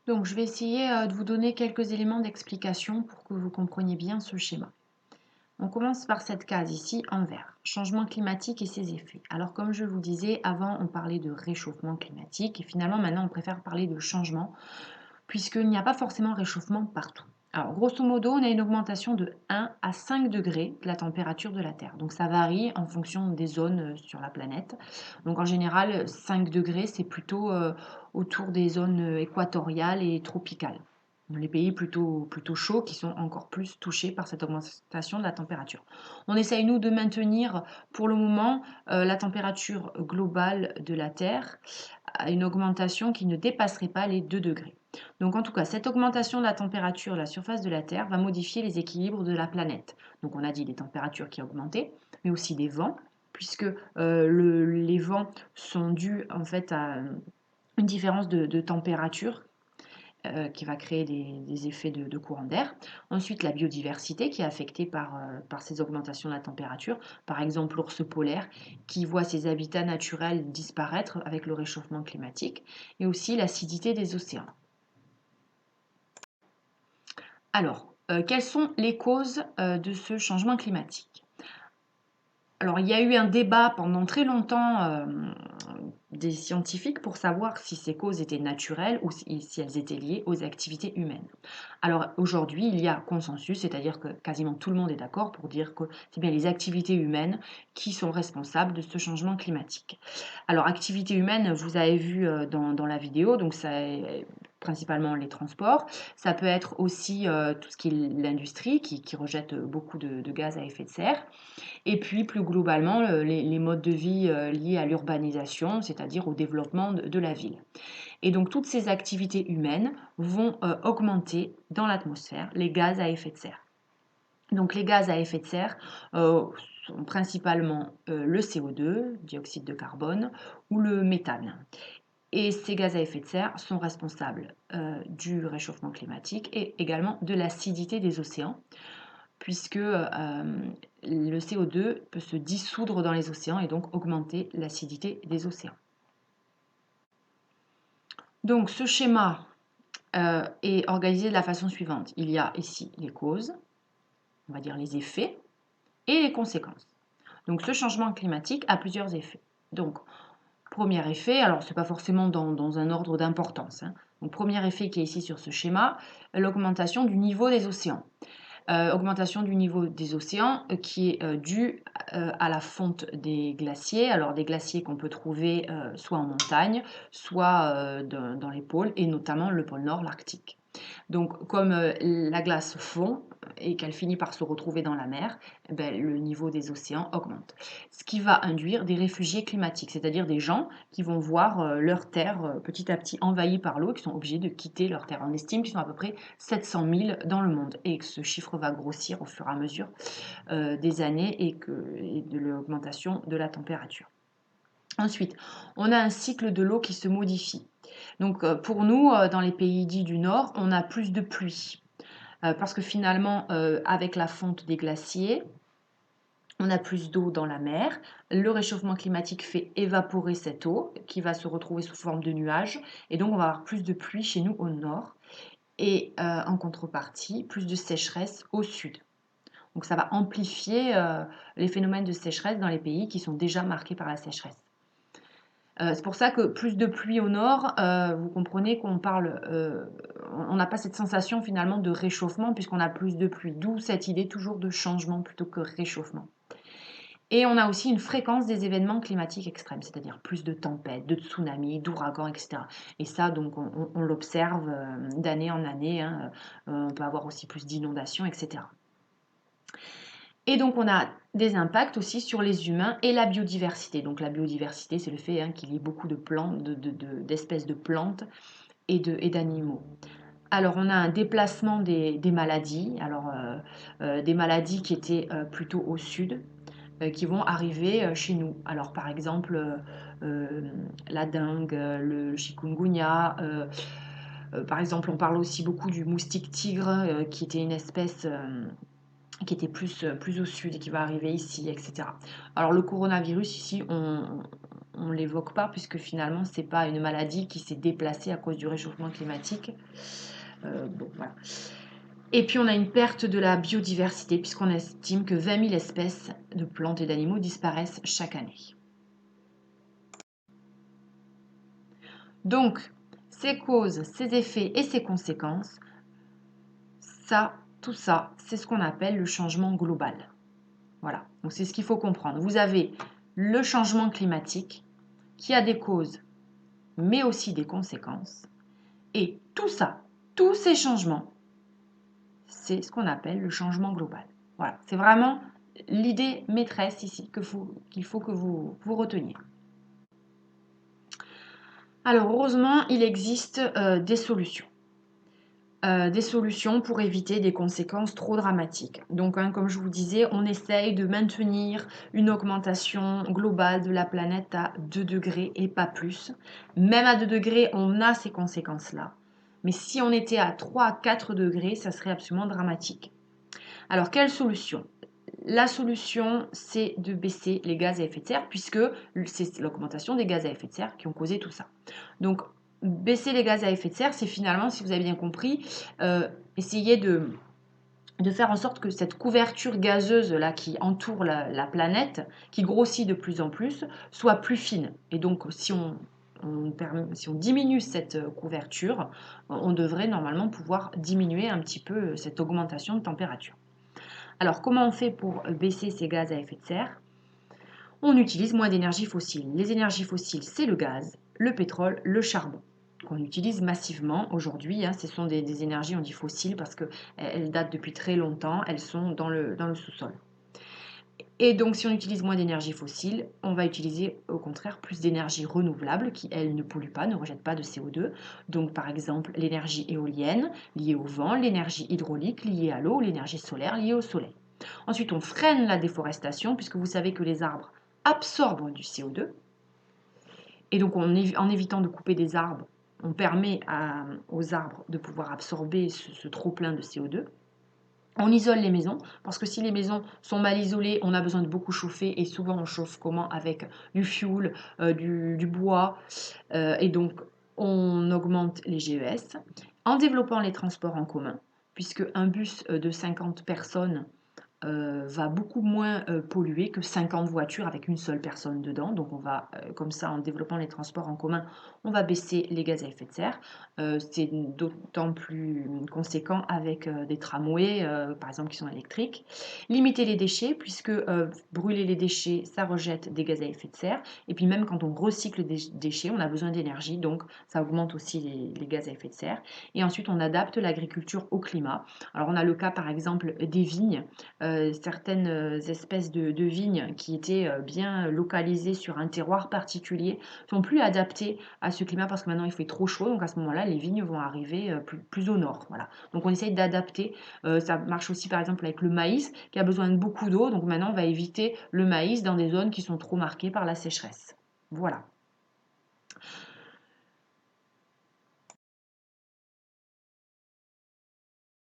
Donc, je vais essayer de vous donner quelques éléments d'explication pour que vous compreniez bien ce schéma. On commence par cette case ici en vert, changement climatique et ses effets. Alors comme je vous disais, avant on parlait de réchauffement climatique et finalement maintenant on préfère parler de changement puisqu'il n'y a pas forcément réchauffement partout. Alors grosso modo, on a une augmentation de 1 à 5 degrés de la température de la Terre. Donc ça varie en fonction des zones sur la planète. Donc en général, 5 degrés, c'est plutôt autour des zones équatoriales et tropicales. Les pays plutôt chauds qui sont encore plus touchés par cette augmentation de la température. On essaye, nous, de maintenir pour le moment la température globale de la Terre à une augmentation qui ne dépasserait pas les 2 degrés. Donc en tout cas, cette augmentation de la température de la surface de la Terre va modifier les équilibres de la planète. Donc on a dit des températures qui ont augmenté, mais aussi des vents, puisque les vents sont dus en fait à une différence de température qui va créer des effets de courant d'air. Ensuite, la biodiversité qui est affectée par ces augmentations de la température. Par exemple, l'ours polaire qui voit ses habitats naturels disparaître avec le réchauffement climatique. Et aussi l'acidité des océans. Alors, quelles sont les causes de ce changement climatique? Alors, il y a eu un débat pendant très longtemps des scientifiques pour savoir si ces causes étaient naturelles ou si elles étaient liées aux activités humaines. Alors aujourd'hui, il y a consensus, c'est-à-dire que quasiment tout le monde est d'accord pour dire que c'est bien les activités humaines qui sont responsables de ce changement climatique. Alors activités humaines, vous avez vu dans la vidéo, donc ça est principalement les transports. Ça peut être aussi tout ce qui est l'industrie qui rejette beaucoup de gaz à effet de serre. Et puis plus globalement, les modes de vie liés à l'urbanisation, c'est-à-dire au développement de la ville. Et donc toutes ces activités humaines vont augmenter dans l'atmosphère les gaz à effet de serre. Donc les gaz à effet de serre sont principalement le CO2, dioxyde de carbone, ou le méthane. Et ces gaz à effet de serre sont responsables du réchauffement climatique et également de l'acidité des océans, puisque le CO2 peut se dissoudre dans les océans et donc augmenter l'acidité des océans. Donc ce schéma est organisé de la façon suivante. Il y a ici les causes, on va dire les effets, et les conséquences. Donc ce changement climatique a plusieurs effets. Donc premier effet, alors ce n'est pas forcément dans un ordre d'importance. Donc premier effet qui est ici sur ce schéma, l'augmentation du niveau des océans. Augmentation du niveau des océans qui est due à la fonte des glaciers. Alors des glaciers qu'on peut trouver soit en montagne, soit dans les pôles, et notamment le pôle Nord, l'Arctique. Donc comme la glace fond et qu'elle finit par se retrouver dans la mer, le niveau des océans augmente. Ce qui va induire des réfugiés climatiques, c'est-à-dire des gens qui vont voir leur terre petit à petit envahie par l'eau et qui sont obligés de quitter leur terre. On estime qu'ils sont à peu près 700 000 dans le monde et que ce chiffre va grossir au fur et à mesure des années et de l'augmentation de la température. Ensuite, on a un cycle de l'eau qui se modifie. Donc pour nous, dans les pays dits du Nord, on a plus de pluie. Parce que finalement, avec la fonte des glaciers, on a plus d'eau dans la mer. Le réchauffement climatique fait évaporer cette eau qui va se retrouver sous forme de nuages. Et donc, on va avoir plus de pluie chez nous au nord. Et en contrepartie, plus de sécheresse au sud. Donc, ça va amplifier les phénomènes de sécheresse dans les pays qui sont déjà marqués par la sécheresse. C'est pour ça que plus de pluie au nord, vous comprenez qu'on parle, on n'a pas cette sensation finalement de réchauffement puisqu'on a plus de pluie. D'où cette idée toujours de changement plutôt que réchauffement. Et on a aussi une fréquence des événements climatiques extrêmes, c'est-à-dire plus de tempêtes, de tsunamis, d'ouragans, etc. Et ça, donc, on l'observe d'année en année. On peut avoir aussi plus d'inondations, etc. Et donc, on a des impacts aussi sur les humains et la biodiversité. Donc, la biodiversité, c'est le fait qu'il y ait beaucoup de plantes, d'espèces de plantes et d'animaux. Alors, on a un déplacement des maladies. Alors, des maladies qui étaient plutôt au sud, qui vont arriver chez nous. Alors, par exemple, la dengue, le chikungunya. Par exemple, on parle aussi beaucoup du moustique tigre, qui était une espèce qui était plus au sud et qui va arriver ici, etc. Alors le coronavirus ici, on on ne l'évoque pas puisque finalement, ce n'est pas une maladie qui s'est déplacée à cause du réchauffement climatique. Bon, voilà. Et puis on a une perte de la biodiversité puisqu'on estime que 20 000 espèces de plantes et d'animaux disparaissent chaque année. Donc, ces causes, ces effets et ces conséquences, tout ça, c'est ce qu'on appelle le changement global. Voilà, donc c'est ce qu'il faut comprendre. Vous avez le changement climatique qui a des causes, mais aussi des conséquences. Et tout ça, tous ces changements, c'est ce qu'on appelle le changement global. Voilà, c'est vraiment l'idée maîtresse ici qu'il faut que vous reteniez. Alors heureusement, il existe des solutions. Des solutions pour éviter des conséquences trop dramatiques. Donc, hein, comme je vous disais, on essaye de maintenir une augmentation globale de la planète à 2 degrés et pas plus. Même à 2 degrés, on a ces conséquences-là. Mais si on était à 3 à 4 degrés, ça serait absolument dramatique. Alors, quelle solution ? La solution, c'est de baisser les gaz à effet de serre, puisque c'est l'augmentation des gaz à effet de serre qui ont causé tout ça. Donc, baisser les gaz à effet de serre, c'est finalement, si vous avez bien compris, essayer de faire en sorte que cette couverture gazeuse là qui entoure la planète, qui grossit de plus en plus, soit plus fine. Et donc, si on diminue cette couverture, on devrait normalement pouvoir diminuer un petit peu cette augmentation de température. Alors, comment on fait pour baisser ces gaz à effet de serre ? On utilise moins d'énergie fossile. Les énergies fossiles, c'est le gaz, le pétrole, le charbon, qu'on utilise massivement aujourd'hui. Hein. Ce sont des énergies, on dit fossiles, parce qu'elles datent depuis très longtemps, elles sont dans le sous-sol. Et donc, si on utilise moins d'énergie fossile, on va utiliser au contraire plus d'énergie renouvelable qui, elle, ne pollue pas, ne rejette pas de CO2. Donc, par exemple, l'énergie éolienne liée au vent, l'énergie hydraulique liée à l'eau, l'énergie solaire liée au soleil. Ensuite, on freine la déforestation puisque vous savez que les arbres absorbent du CO2. Et donc, en évitant de couper des arbres, on permet aux arbres de pouvoir absorber ce trop-plein de CO2. On isole les maisons, parce que si les maisons sont mal isolées, on a besoin de beaucoup chauffer, et souvent on chauffe comment ? Avec du fioul, du bois, et donc on augmente les GES. En développant les transports en commun, puisque un bus de 50 personnes va beaucoup moins polluer que 50 voitures avec une seule personne dedans. Donc on va, comme ça, en développant les transports en commun, on va baisser les gaz à effet de serre. C'est d'autant plus conséquent avec des tramways, par exemple, qui sont électriques. Limiter les déchets, puisque brûler les déchets, ça rejette des gaz à effet de serre. Et puis même quand on recycle des déchets, on a besoin d'énergie, donc ça augmente aussi les gaz à effet de serre. Et ensuite, on adapte l'agriculture au climat. Alors on a le cas, par exemple, des vignes. Certaines espèces de vignes qui étaient bien localisées sur un terroir particulier sont plus adaptées à ce climat parce que maintenant il fait trop chaud, donc à ce moment-là les vignes vont arriver plus au nord. Voilà. Donc on essaye d'adapter, ça marche aussi par exemple avec le maïs qui a besoin de beaucoup d'eau, donc maintenant on va éviter le maïs dans des zones qui sont trop marquées par la sécheresse. Voilà.